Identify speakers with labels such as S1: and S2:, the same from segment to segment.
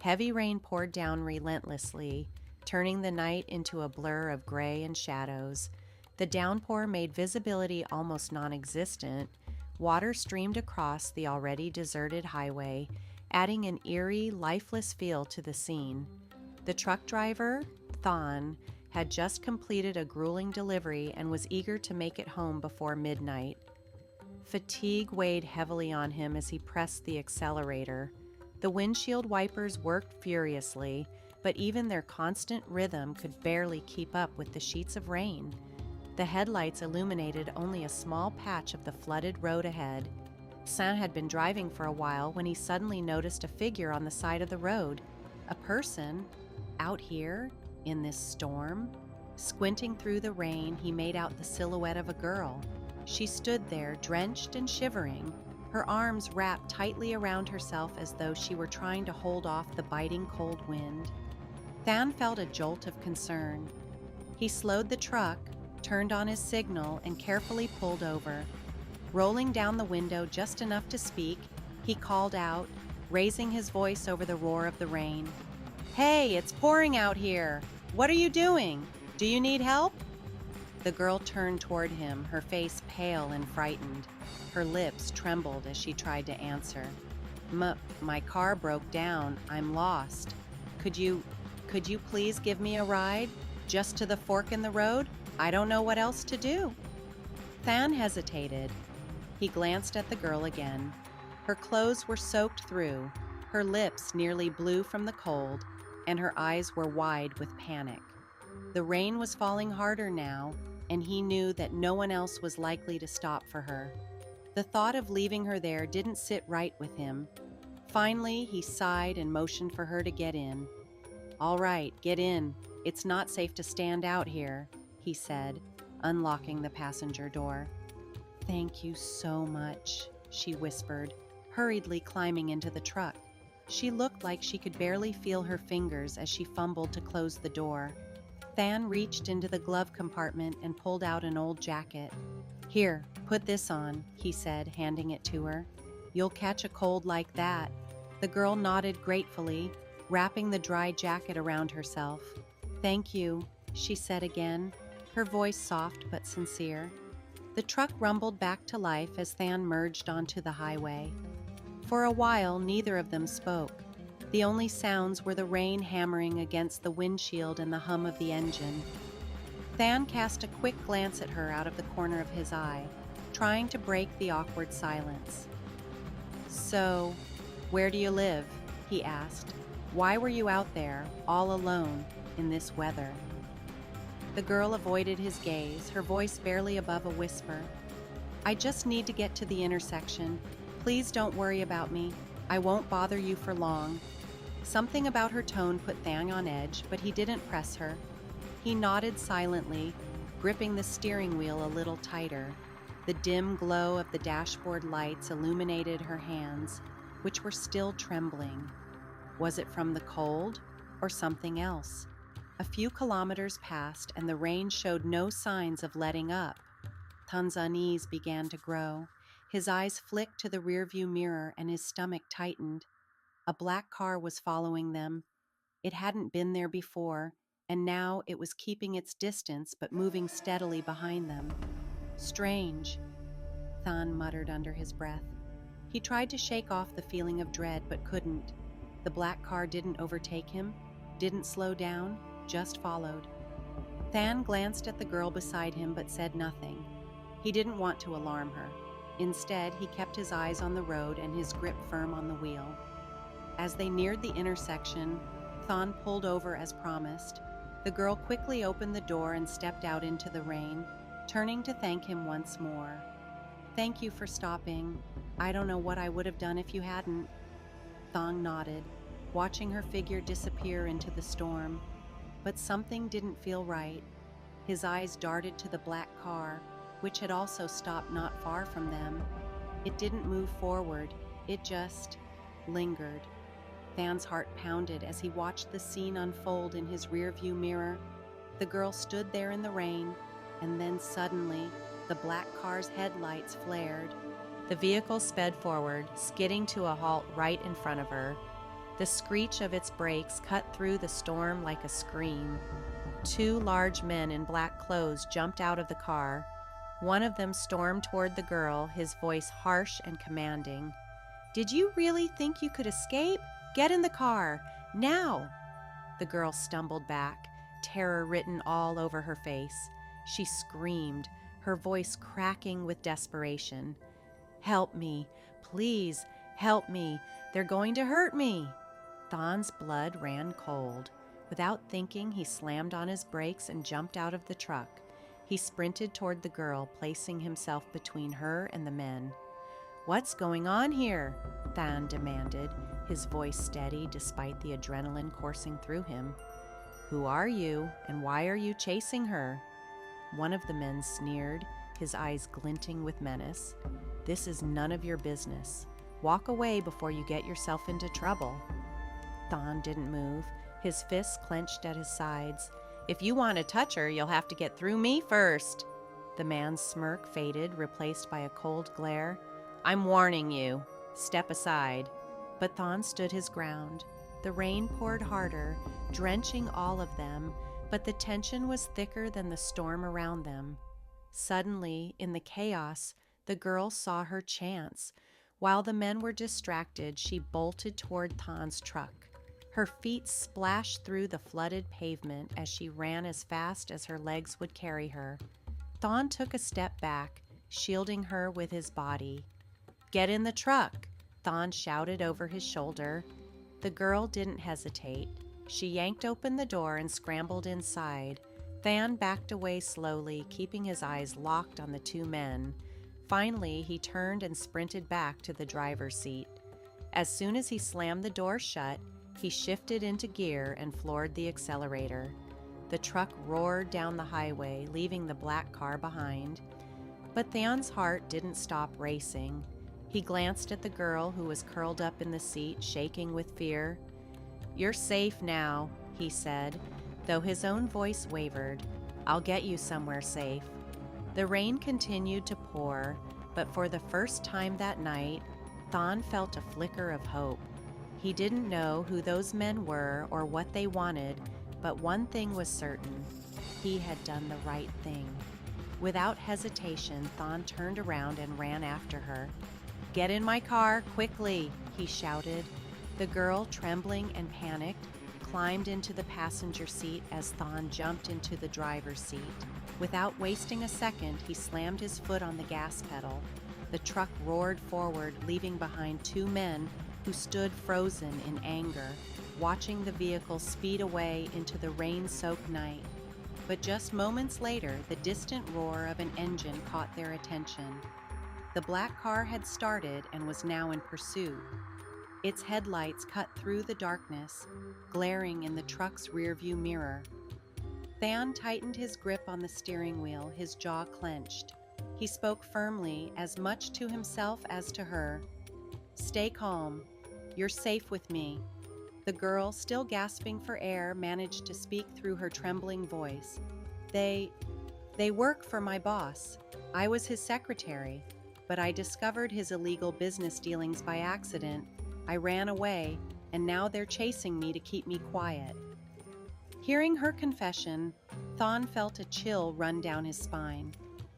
S1: Heavy rain poured down relentlessly, turning the night into a blur of gray and shadows. The downpour made visibility almost non-existent. Water streamed across the already deserted highway, adding an eerie, lifeless feel to the scene. The truck driver, Thon, had just completed a grueling delivery and was eager to make it home before midnight. Fatigue weighed heavily on him as he pressed the accelerator. The windshield wipers worked furiously, but even their constant rhythm could barely keep up with the sheets of rain. The headlights illuminated only a small patch of the flooded road ahead. Thand had been driving for a while when he suddenly noticed a figure on the side of the road. A person, out here, in this storm. Squinting through the rain, he made out the silhouette of a girl. She stood there, drenched and shivering, her arms wrapped tightly around herself as though she were trying to hold off the biting cold wind. Thand felt a jolt of concern. He slowed the truck, turned on his signal, and carefully pulled over. Rolling down the window just enough to speak, he called out, raising his voice over the roar of the rain. "Hey, it's pouring out here! What are you doing? Do you need help?" The girl turned toward him, her face pale and frightened. Her lips trembled as she tried to answer. My car broke down. I'm lost. Could you please give me a ride? Just to the fork in the road? I don't know what else to do." Thand hesitated. He glanced at the girl again. Her clothes were soaked through, her lips nearly blue from the cold, and her eyes were wide with panic. The rain was falling harder now, and he knew that no one else was likely to stop for her. The thought of leaving her there didn't sit right with him. Finally, he sighed and motioned for her to get in. "All right, get in. It's not safe to stand out here," he said, unlocking the passenger door. "Thank you so much," she whispered, hurriedly climbing into the truck. She looked like she could barely feel her fingers as she fumbled to close the door. Thand reached into the glove compartment and pulled out an old jacket. "Here, put this on," he said, handing it to her. "You'll catch a cold like that." The girl nodded gratefully, wrapping the dry jacket around herself. "Thank you," she said again, her voice soft but sincere. The truck rumbled back to life as Thand merged onto the highway. For a while, neither of them spoke. The only sounds were the rain hammering against the windshield and the hum of the engine. Thand cast a quick glance at her out of the corner of his eye, trying to break the awkward silence. "So, where do you live?" he asked. "Why were you out there, all alone, in this weather?" The girl avoided his gaze, her voice barely above a whisper. "I just need to get to the intersection. Please don't worry about me. I won't bother you for long." Something about her tone put Thand on edge, but he didn't press her. He nodded silently, gripping the steering wheel a little tighter. The dim glow of the dashboard lights illuminated her hands, which were still trembling. Was it from the cold or something else? A few kilometers passed, and the rain showed no signs of letting up. Thand's unease began to grow. His eyes flicked to the rearview mirror, and his stomach tightened. A black car was following them. It hadn't been there before, and now it was keeping its distance but moving steadily behind them. "Strange," Thand muttered under his breath. He tried to shake off the feeling of dread but couldn't. The black car didn't overtake him, didn't slow down, just followed. Thand glanced at the girl beside him but said nothing. He didn't want to alarm her. Instead, he kept his eyes on the road and his grip firm on the wheel. As they neared the intersection, Thand pulled over as promised. The girl quickly opened the door and stepped out into the rain, turning to thank him once more. "Thank you for stopping. I don't know what I would have done if you hadn't." Thand nodded, watching her figure disappear into the storm. But something didn't feel right. His eyes darted to the black car, which had also stopped not far from them. It didn't move forward, it just lingered. Thand's heart pounded as he watched the scene unfold in his rearview mirror. The girl stood there in the rain, and then suddenly, the black car's headlights flared. The vehicle sped forward, skidding to a halt right in front of her. The screech of its brakes cut through the storm like a scream. Two large men in black clothes jumped out of the car. One of them stormed toward the girl, his voice harsh and commanding. "Did you really think you could escape? Get in the car, now!" The girl stumbled back, terror written all over her face. She screamed, her voice cracking with desperation. "Help me, please, help me. They're going to hurt me." Thon's blood ran cold. Without thinking, he slammed on his brakes and jumped out of the truck. He sprinted toward the girl, placing himself between her and the men. "What's going on here?" Thon demanded, his voice steady despite the adrenaline coursing through him. "Who are you, and why are you chasing her?" One of the men sneered, his eyes glinting with menace. "This is none of your business. Walk away before you get yourself into trouble." Thon didn't move, his fists clenched at his sides. "If you want to touch her, you'll have to get through me first." The man's smirk faded, replaced by a cold glare. "I'm warning you. Step aside." But Thon stood his ground. The rain poured harder, drenching all of them, but the tension was thicker than the storm around them. Suddenly, in the chaos, the girl saw her chance. While the men were distracted, she bolted toward Thon's truck. Her feet splashed through the flooded pavement as she ran as fast as her legs would carry her. Thon took a step back, shielding her with his body. "Get in the truck," Thon shouted over his shoulder. The girl didn't hesitate. She yanked open the door and scrambled inside. Thon backed away slowly, keeping his eyes locked on the two men. Finally, he turned and sprinted back to the driver's seat. As soon as he slammed the door shut, he shifted into gear and floored the accelerator. The truck roared down the highway, leaving the black car behind. But Thon's heart didn't stop racing. He glanced at the girl who was curled up in the seat, shaking with fear. "You're safe now," he said, though his own voice wavered. "I'll get you somewhere safe." The rain continued to pour, but for the first time that night, Thon felt a flicker of hope. He didn't know who those men were or what they wanted, but one thing was certain: he had done the right thing. Without hesitation, Thon turned around and ran after her. "Get in my car, quickly," he shouted. The girl, trembling and panicked, climbed into the passenger seat as Thon jumped into the driver's seat. Without wasting a second, he slammed his foot on the gas pedal. The truck roared forward, leaving behind two men who stood frozen in anger, watching the vehicle speed away into the rain-soaked night. But just moments later, the distant roar of an engine caught their attention. The black car had started and was now in pursuit. Its headlights cut through the darkness, glaring in the truck's rearview mirror. Thon tightened his grip on the steering wheel, his jaw clenched. He spoke firmly, as much to himself as to her. "Stay calm. You're safe with me." The girl, still gasping for air, managed to speak through her trembling voice. They work for my boss. I was his secretary, but I discovered his illegal business dealings by accident. I ran away, and now they're chasing me to keep me quiet." Hearing her confession, Thon felt a chill run down his spine.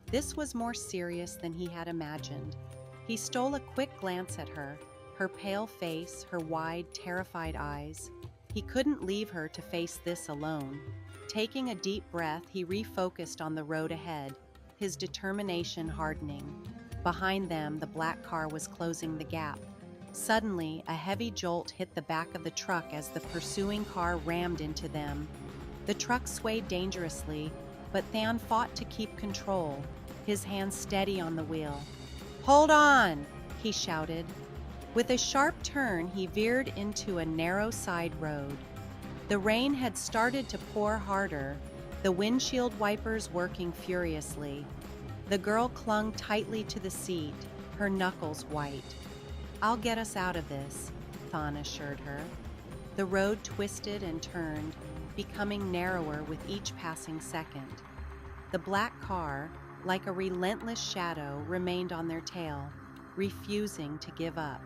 S1: This was more serious than he had imagined. He stole a quick glance at her pale face, her wide, terrified eyes. He couldn't leave her to face this alone. Taking a deep breath, he refocused on the road ahead, his determination hardening. Behind them, the black car was closing the gap. Suddenly, a heavy jolt hit the back of the truck as the pursuing car rammed into them. The truck swayed dangerously, but Thon fought to keep control, his hands steady on the wheel. "Hold on!" he shouted. With a sharp turn, he veered into a narrow side road. The rain had started to pour harder, the windshield wipers working furiously. The girl clung tightly to the seat, her knuckles white. "I'll get us out of this," Thon assured her. The road twisted and turned, becoming narrower with each passing second. The black car, like a relentless shadow, remained on their tail, refusing to give up.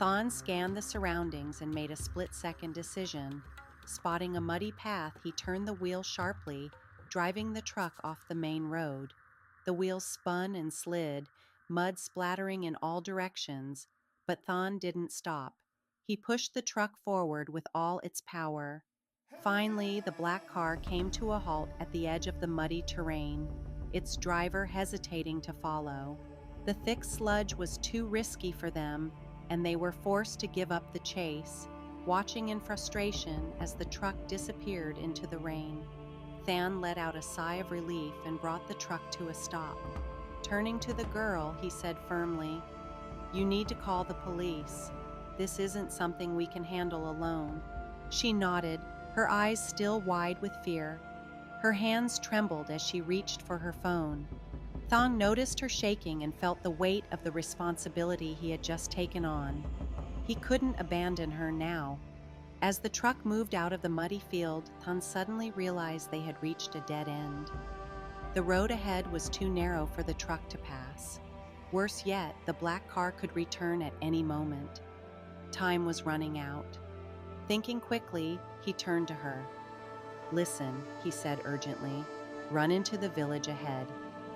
S1: Thon scanned the surroundings and made a split-second decision. Spotting a muddy path, he turned the wheel sharply, driving the truck off the main road. The wheels spun and slid, mud splattering in all directions, but Thon didn't stop. He pushed the truck forward with all its power. Finally, the black car came to a halt at the edge of the muddy terrain, its driver hesitating to follow. The thick sludge was too risky for them, and they were forced to give up the chase, watching in frustration as the truck disappeared into the rain. Than let out a sigh of relief and brought the truck to a stop. Turning to the girl, he said firmly, "You need to call the police. This isn't something we can handle alone." She nodded, her eyes still wide with fear. Her hands trembled as she reached for her phone. Thong noticed her shaking and felt the weight of the responsibility he had just taken on. He couldn't abandon her now. As the truck moved out of the muddy field, Thon suddenly realized they had reached a dead end. The road ahead was too narrow for the truck to pass. Worse yet, the black car could return at any moment. Time was running out. Thinking quickly, he turned to her. "Listen," he said urgently. "Run into the village ahead.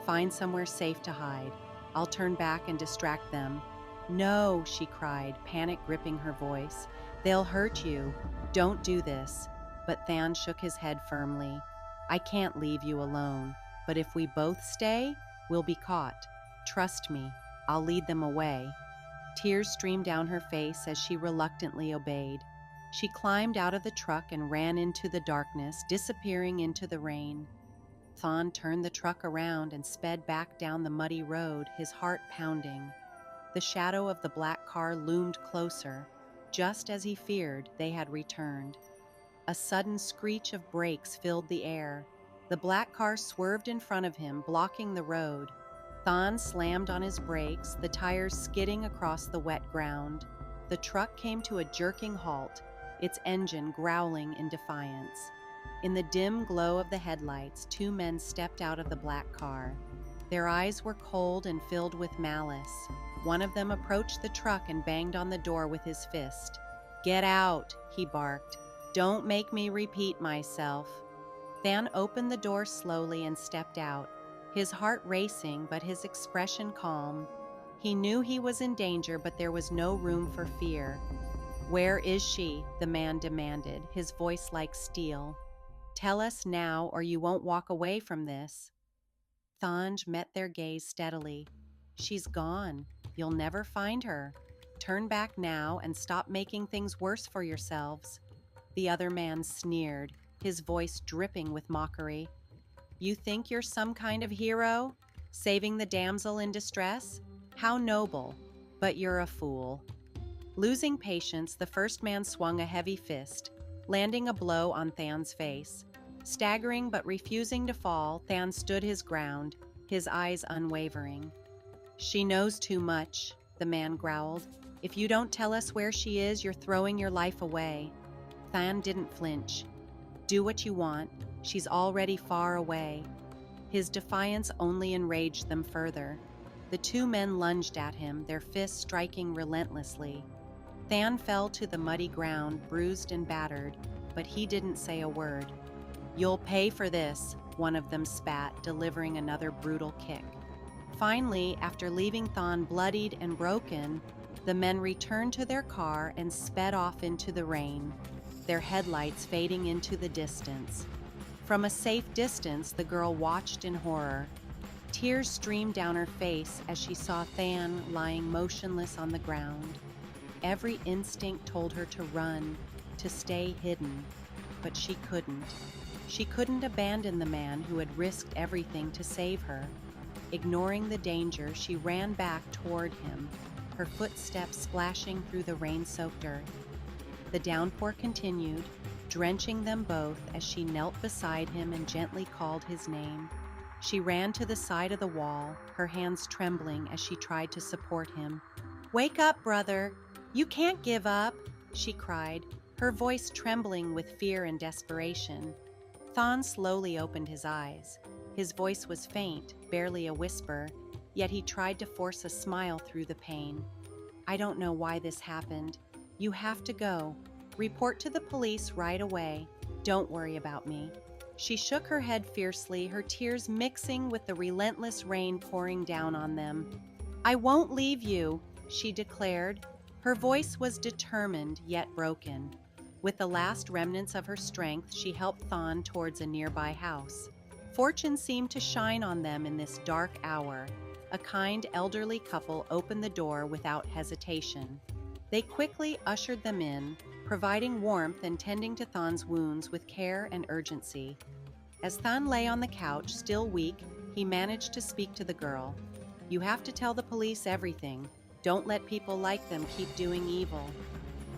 S1: Find somewhere safe to hide. I'll turn back and distract them." "No," she cried, panic gripping her voice. "They'll hurt you. Don't do this." But Than shook his head firmly. "I can't leave you alone, but if we both stay, we'll be caught. Trust me, I'll lead them away." Tears streamed down her face as she reluctantly obeyed. She climbed out of the truck and ran into the darkness, disappearing into the rain. Thon turned the truck around and sped back down the muddy road, his heart pounding. The shadow of the black car loomed closer. Just as he feared, they had returned. A sudden screech of brakes filled the air. The black car swerved in front of him, blocking the road. Thon slammed on his brakes, the tires skidding across the wet ground. The truck came to a jerking halt, its engine growling in defiance. In the dim glow of the headlights, two men stepped out of the black car. Their eyes were cold and filled with malice. One of them approached the truck and banged on the door with his fist. "Get out," he barked. "Don't make me repeat myself." Than opened the door slowly and stepped out, his heart racing but his expression calm. He knew he was in danger, but there was no room for fear. "Where is she?" the man demanded, his voice like steel. "Tell us now, or you won't walk away from this." Thanj met their gaze steadily. "She's gone. You'll never find her. Turn back now and stop making things worse for yourselves." The other man sneered, his voice dripping with mockery. "You think you're some kind of hero? Saving the damsel in distress? How noble, but you're a fool." Losing patience, the first man swung a heavy fist, landing a blow on Than's face. Staggering but refusing to fall, Than stood his ground, his eyes unwavering. "She knows too much," the man growled. "If you don't tell us where she is, you're throwing your life away." Than didn't flinch. "Do what you want. She's already far away." His defiance only enraged them further. The two men lunged at him, their fists striking relentlessly. Than fell to the muddy ground, bruised and battered, but he didn't say a word. "You'll pay for this," one of them spat, delivering another brutal kick. Finally, after leaving Thon bloodied and broken, the men returned to their car and sped off into the rain, their headlights fading into the distance. From a safe distance, the girl watched in horror. Tears streamed down her face as she saw Than lying motionless on the ground. Every instinct told her to run, to stay hidden, but she couldn't. She couldn't abandon the man who had risked everything to save her. Ignoring the danger, she ran back toward him, her footsteps splashing through the rain-soaked earth. The downpour continued, drenching them both as she knelt beside him and gently called his name. She ran to the side of the wall, her hands trembling as she tried to support him. "Wake up, brother! You can't give up!" she cried, her voice trembling with fear and desperation. Thon slowly opened his eyes. His voice was faint, barely a whisper, yet he tried to force a smile through the pain. I don't know why this happened. You have to go. Report to the police right away. Don't worry about me." She shook her head fiercely, her tears mixing with the relentless rain pouring down on them. "I won't leave you," she declared. Her voice was determined yet broken. With the last remnants of her strength, she helped Thon towards a nearby house. Fortune seemed to shine on them in this dark hour. A kind elderly couple opened the door without hesitation. They quickly ushered them in, providing warmth and tending to Thon's wounds with care and urgency. As Thon lay on the couch, still weak, he managed to speak to the girl. "You have to tell the police everything. Don't let people like them keep doing evil."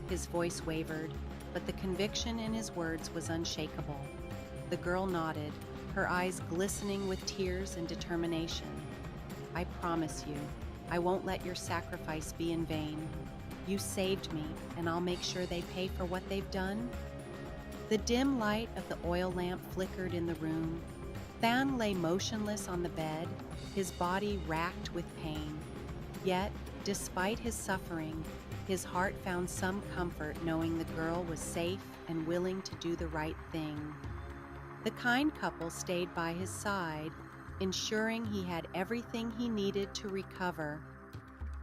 S1: His voice wavered, but the conviction in his words was unshakable. The girl nodded, her eyes glistening with tears and determination. "I promise you, I won't let your sacrifice be in vain. You saved me, and I'll make sure they pay for what they've done." The dim light of the oil lamp flickered in the room. Thon lay motionless on the bed, his body racked with pain. Yet, despite his suffering, his heart found some comfort knowing the girl was safe and willing to do the right thing. The kind couple stayed by his side, ensuring he had everything he needed to recover.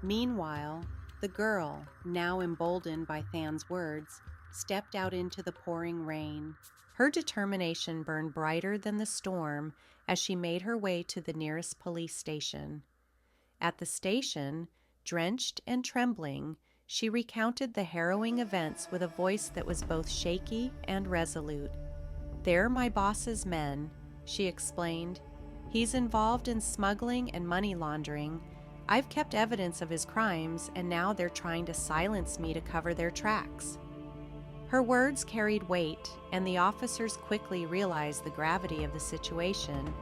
S1: Meanwhile, the girl, now emboldened by Thon's words, stepped out into the pouring rain. Her determination burned brighter than the storm as she made her way to the nearest police station. At the station, drenched and trembling, she recounted the harrowing events with a voice that was both shaky and resolute. "They're my boss's men," she explained. "He's involved in smuggling and money laundering. I've kept evidence of his crimes, and now they're trying to silence me to cover their tracks." Her words carried weight, and the officers quickly realized the gravity of the situation.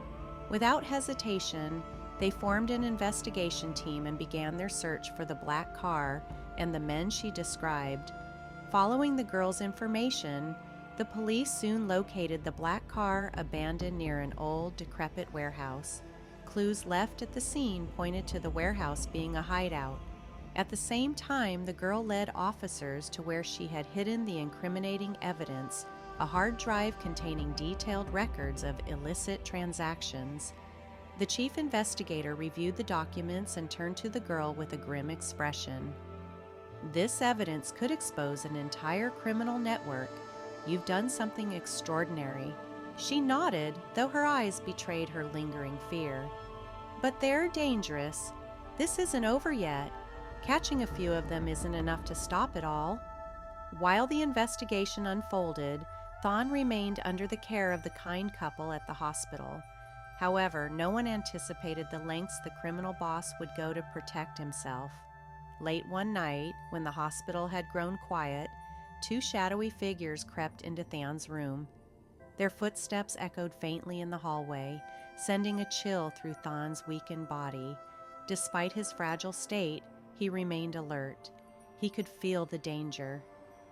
S1: Without hesitation, they formed an investigation team and began their search for the black car and the men she described. Following the girl's information, the police soon located the black car abandoned near an old, decrepit warehouse. Clues left at the scene pointed to the warehouse being a hideout. At the same time, the girl led officers to where she had hidden the incriminating evidence, a hard drive containing detailed records of illicit transactions. The chief investigator reviewed the documents and turned to the girl with a grim expression. "This evidence could expose an entire criminal network. You've done something extraordinary." She nodded, though her eyes betrayed her lingering fear. "But they're dangerous. This isn't over yet. Catching a few of them isn't enough to stop it all." While the investigation unfolded, Thon remained under the care of the kind couple at the hospital. However, no one anticipated the lengths the criminal boss would go to protect himself. Late one night, when the hospital had grown quiet, two shadowy figures crept into Thon's room. Their footsteps echoed faintly in the hallway, sending a chill through Thon's weakened body. Despite his fragile state, he remained alert. He could feel the danger.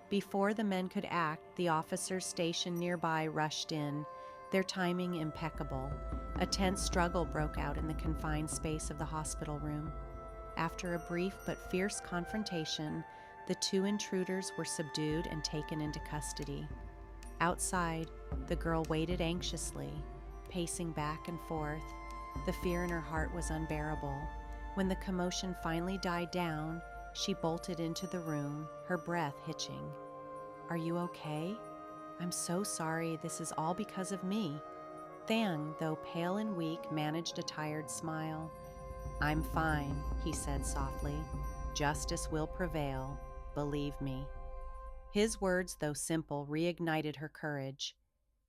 S1: Before the men could act, the officers stationed nearby rushed in, their timing impeccable. A tense struggle broke out in the confined space of the hospital room. After a brief but fierce confrontation, the two intruders were subdued and taken into custody. Outside, the girl waited anxiously, pacing back and forth. The fear in her heart was unbearable. When the commotion finally died down, she bolted into the room, her breath hitching. "Are you okay? I'm so sorry. This is all because of me." Thang, though pale and weak, managed a tired smile. "I'm fine," he said softly. "Justice will prevail. Believe me." His words, though simple, reignited her courage.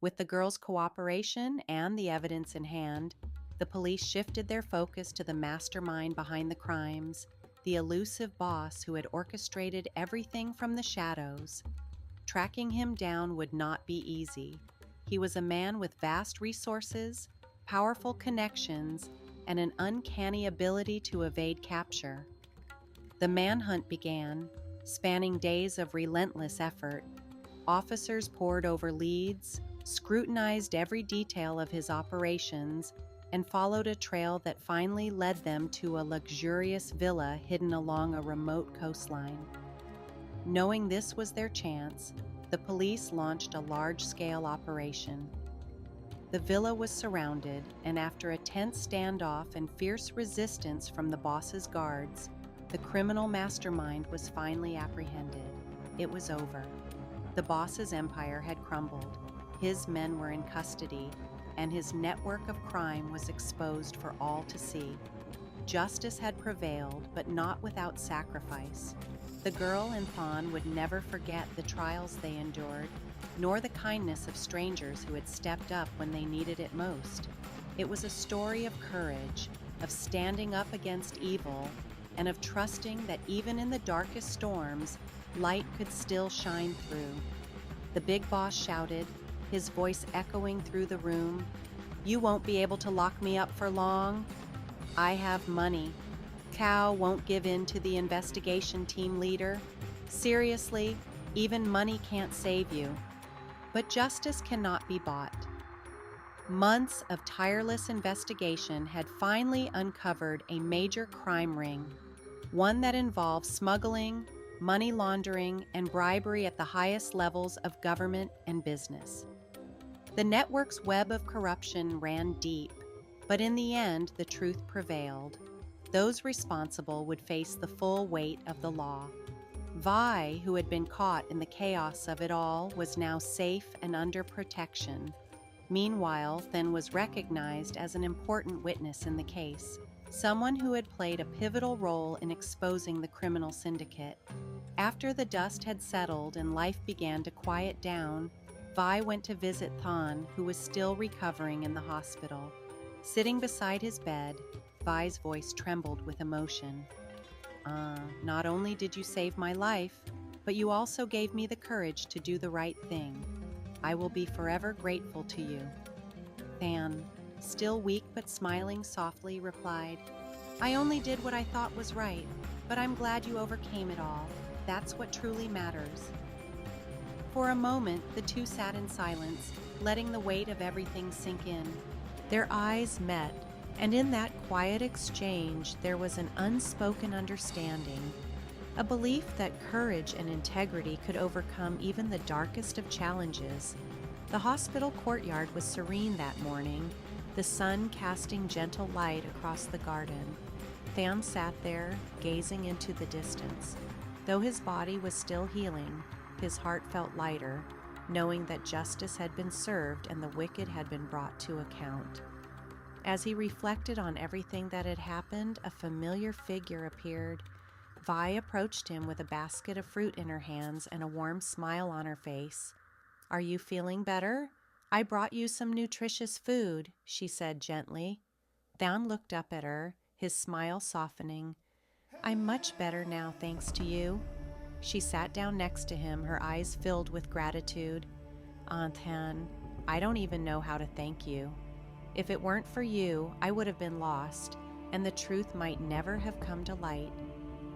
S1: With the girl's cooperation and the evidence in hand, the police shifted their focus to the mastermind behind the crimes, the elusive boss who had orchestrated everything from the shadows. Tracking him down would not be easy. He was a man with vast resources, powerful connections, and an uncanny ability to evade capture. The manhunt began, spanning days of relentless effort. Officers pored over leads, scrutinized every detail of his operations, and followed a trail that finally led them to a luxurious villa hidden along a remote coastline. Knowing this was their chance, the police launched a large-scale operation. The villa was surrounded, and after a tense standoff and fierce resistance from the boss's guards, the criminal mastermind was finally apprehended. It was over. The boss's empire had crumbled. His men were in custody, and his network of crime was exposed for all to see. Justice had prevailed, but not without sacrifice. The girl and Thon would never forget the trials they endured, nor the kindness of strangers who had stepped up when they needed it most. It was a story of courage, of standing up against evil, and of trusting that even in the darkest storms, light could still shine through. The big boss shouted, his voice echoing through the room, "You won't be able to lock me up for long. I have money. Cow won't give in to the investigation team leader. Seriously, even money can't save you." But justice cannot be bought. Months of tireless investigation had finally uncovered a major crime ring, one that involved smuggling, money laundering, and bribery at the highest levels of government and business. The network's web of corruption ran deep, but in the end, the truth prevailed. Those responsible would face the full weight of the law. Vi, who had been caught in the chaos of it all, was now safe and under protection. Meanwhile, Then was recognized as an important witness in the case, someone who had played a pivotal role in exposing the criminal syndicate. After the dust had settled and life began to quiet down, Vi went to visit Thon, who was still recovering in the hospital. Sitting beside his bed, Vi's voice trembled with emotion. Not only did you save my life, but you also gave me the courage to do the right thing. I will be forever grateful to you." Than, still weak but smiling softly, replied, "I only did what I thought was right, but I'm glad you overcame it all. That's what truly matters." For a moment, the two sat in silence, letting the weight of everything sink in. Their eyes met, and in that quiet exchange there was an unspoken understanding, a belief that courage and integrity could overcome even the darkest of challenges. The hospital courtyard was serene that morning, the sun casting gentle light across the garden. Than sat there, gazing into the distance. Though his body was still healing, his heart felt lighter, knowing that justice had been served and the wicked had been brought to account. As he reflected on everything that had happened, a familiar figure appeared. Vi approached him with a basket of fruit in her hands and a warm smile on her face. "Are you feeling better? I brought you some nutritious food," she said gently. Than looked up at her, his smile softening. "I'm much better now, thanks to you." She sat down next to him, her eyes filled with gratitude. "Aunt Han, I don't even know how to thank you. If it weren't for you, I would have been lost, and the truth might never have come to light."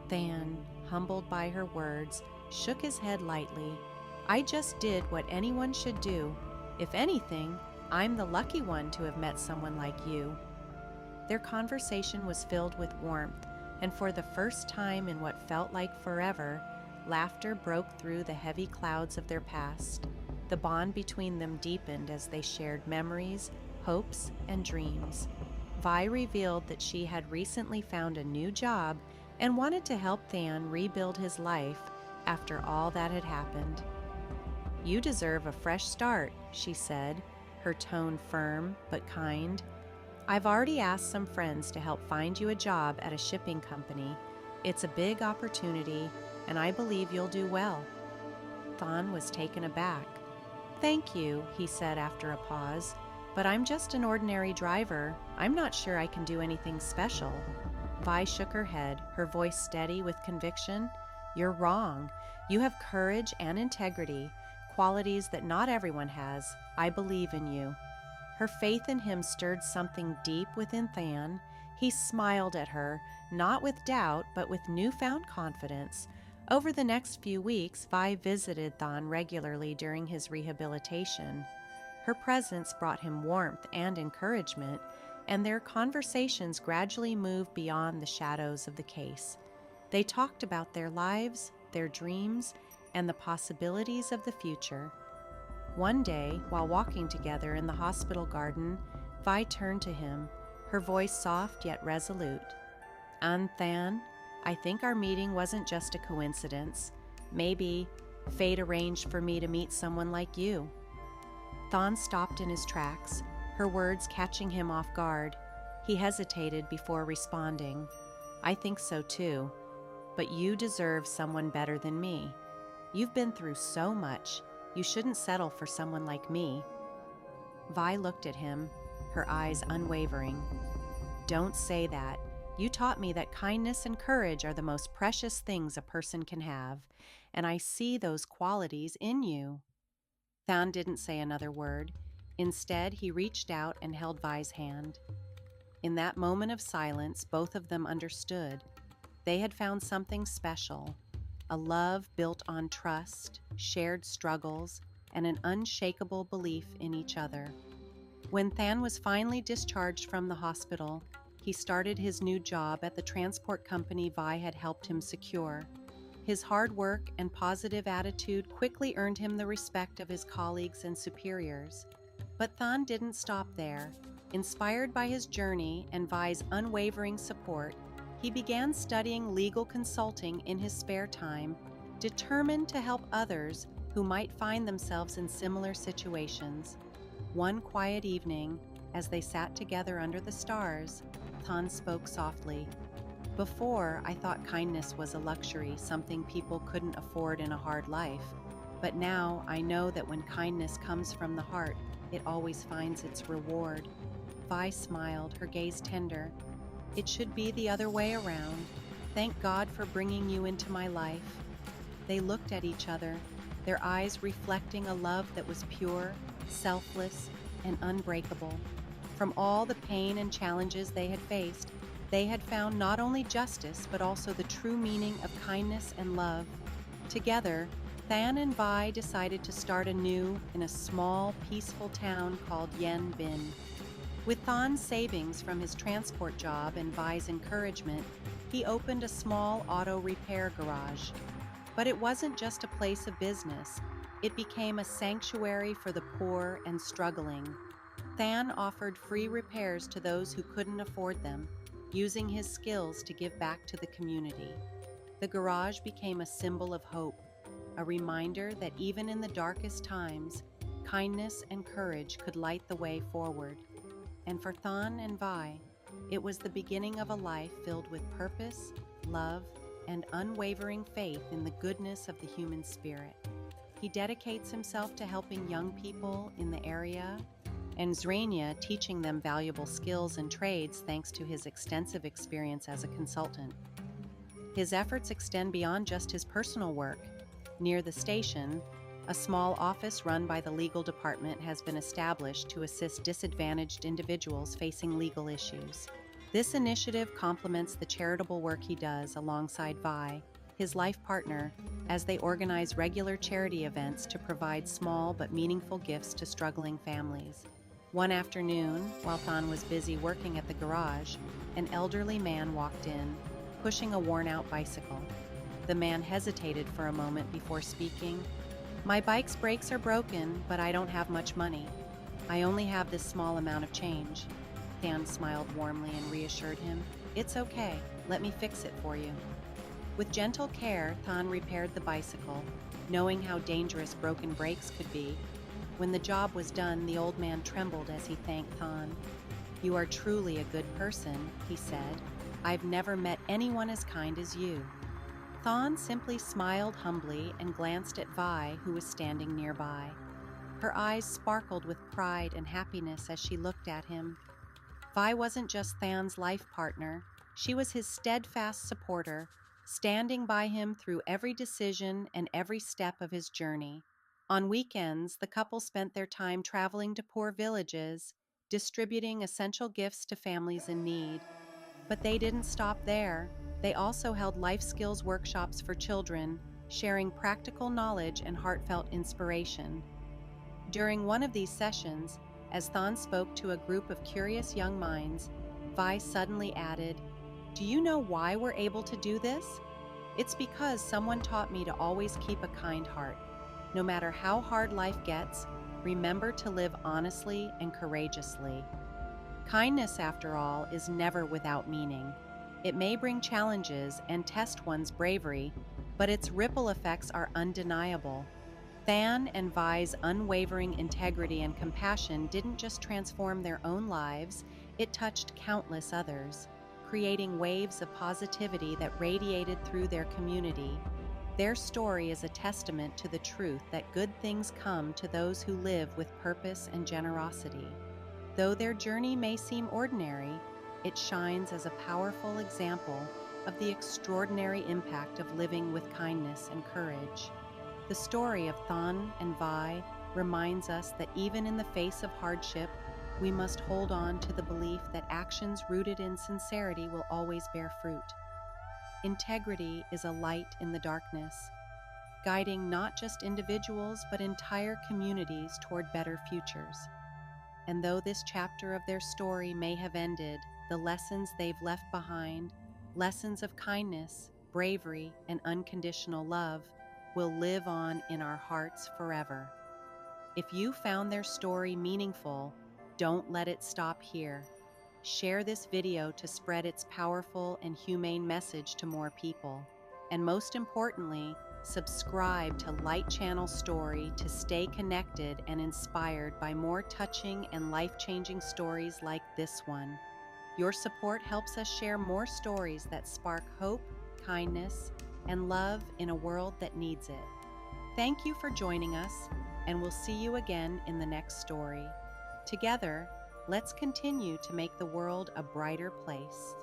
S1: Than, humbled by her words, shook his head lightly. "I just did what anyone should do. If anything, I'm the lucky one to have met someone like you." Their conversation was filled with warmth, and for the first time in what felt like forever, laughter broke through the heavy clouds of their past. The bond between them deepened as they shared memories, hopes, and dreams. Vi revealed that she had recently found a new job and wanted to help Than rebuild his life after all that had happened. "You deserve a fresh start," she said, her tone firm but kind. "I've already asked some friends to help find you a job at a shipping company. It's a big opportunity, and I believe you'll do well." Thon was taken aback. "Thank you," he said after a pause, "but I'm just an ordinary driver. I'm not sure I can do anything special." Vi shook her head, her voice steady with conviction. "You're wrong. You have courage and integrity, qualities that not everyone has. I believe in you." Her faith in him stirred something deep within Than. He smiled at her, not with doubt, but with newfound confidence. Over the next few weeks, Vi visited Than regularly during his rehabilitation. Her presence brought him warmth and encouragement, and their conversations gradually moved beyond the shadows of the case. They talked about their lives, their dreams, and the possibilities of the future. One day, while walking together in the hospital garden, Vi turned to him, her voice soft yet resolute. Than, I think our meeting wasn't just a coincidence. Maybe fate arranged for me to meet someone like you. Thon stopped in his tracks, her words catching him off guard. He hesitated before responding. I think so too, but you deserve someone better than me. You've been through so much. You shouldn't settle for someone like me. Vi looked at him, her eyes unwavering. Don't say that. You taught me that kindness and courage are the most precious things a person can have, and I see those qualities in you. Than didn't say another word. Instead, he reached out and held Vi's hand. In that moment of silence, both of them understood. They had found something special, a love built on trust, shared struggles, and an unshakable belief in each other. When Than was finally discharged from the hospital, he started his new job at the transport company Vi had helped him secure. His hard work and positive attitude quickly earned him the respect of his colleagues and superiors. But Than didn't stop there. Inspired by his journey and Vi's unwavering support, he began studying legal consulting in his spare time, determined to help others who might find themselves in similar situations. One quiet evening, as they sat together under the stars, Than spoke softly. Before, I thought kindness was a luxury, something people couldn't afford in a hard life. But now I know that when kindness comes from the heart, it always finds its reward. Vi smiled, her gaze tender. It should be the other way around. Thank God for bringing you into my life. They looked at each other, their eyes reflecting a love that was pure, selfless, and unbreakable. From all the pain and challenges they had faced, they had found not only justice, but also the true meaning of kindness and love. Together, Than and Vi decided to start anew in a small, peaceful town called Yen Bin. With Than's savings from his transport job and Vi's encouragement, he opened a small auto repair garage. But it wasn't just a place of business. It became a sanctuary for the poor and struggling. Than offered free repairs to those who couldn't afford them, using his skills to give back to the community. The garage became a symbol of hope, a reminder that even in the darkest times, kindness and courage could light the way forward. And for Than and Vi, it was the beginning of a life filled with purpose, love, and unwavering faith in the goodness of the human spirit. He dedicates himself to helping young people in the area, and Zrania teaching them valuable skills and trades thanks to his extensive experience as a consultant. His efforts extend beyond just his personal work. Near the station, a small office run by the legal department has been established to assist disadvantaged individuals facing legal issues. This initiative complements the charitable work he does alongside Vi, his life partner, as they organize regular charity events to provide small but meaningful gifts to struggling families. One afternoon, while Than was busy working at the garage, an elderly man walked in, pushing a worn-out bicycle. The man hesitated for a moment before speaking. My bike's brakes are broken, but I don't have much money. I only have this small amount of change. Than smiled warmly and reassured him. It's okay. Let me fix it for you. With gentle care, Than repaired the bicycle, knowing how dangerous broken brakes could be. When the job was done, the old man trembled as he thanked Than. You are truly a good person, he said. I've never met anyone as kind as you. Than simply smiled humbly and glanced at Vi, who was standing nearby. Her eyes sparkled with pride and happiness as she looked at him. Vi wasn't just Than's life partner. She was his steadfast supporter, standing by him through every decision and every step of his journey. On weekends, the couple spent their time traveling to poor villages, distributing essential gifts to families in need. But they didn't stop there. They also held life skills workshops for children, sharing practical knowledge and heartfelt inspiration. During one of these sessions, As Thon spoke to a group of curious young minds, Vi suddenly added, "Do you know why we're able to do this? It's because someone taught me to always keep a kind heart. No matter how hard life gets, remember to live honestly and courageously. Kindness, after all, is never without meaning. It may bring challenges and test one's bravery, but its ripple effects are undeniable." Than and Vi's unwavering integrity and compassion didn't just transform their own lives, it touched countless others, creating waves of positivity that radiated through their community. Their story is a testament to the truth that good things come to those who live with purpose and generosity. Though their journey may seem ordinary, it shines as a powerful example of the extraordinary impact of living with kindness and courage. The story of Thon and Vi reminds us that even in the face of hardship, we must hold on to the belief that actions rooted in sincerity will always bear fruit. Integrity is a light in the darkness, guiding not just individuals but entire communities toward better futures. And though this chapter of their story may have ended, the lessons they've left behind, lessons of kindness, bravery, and unconditional love, will live on in our hearts forever. If you found their story meaningful, don't let it stop here. Share this video to spread its powerful and humane message to more people. And most importantly, subscribe to Light Channel Story to stay connected and inspired by more touching and life-changing stories like this one. Your support helps us share more stories that spark hope, kindness, and love in a world that needs it. Thank you for joining us, and we'll see you again in the next story. Together, let's continue to make the world a brighter place.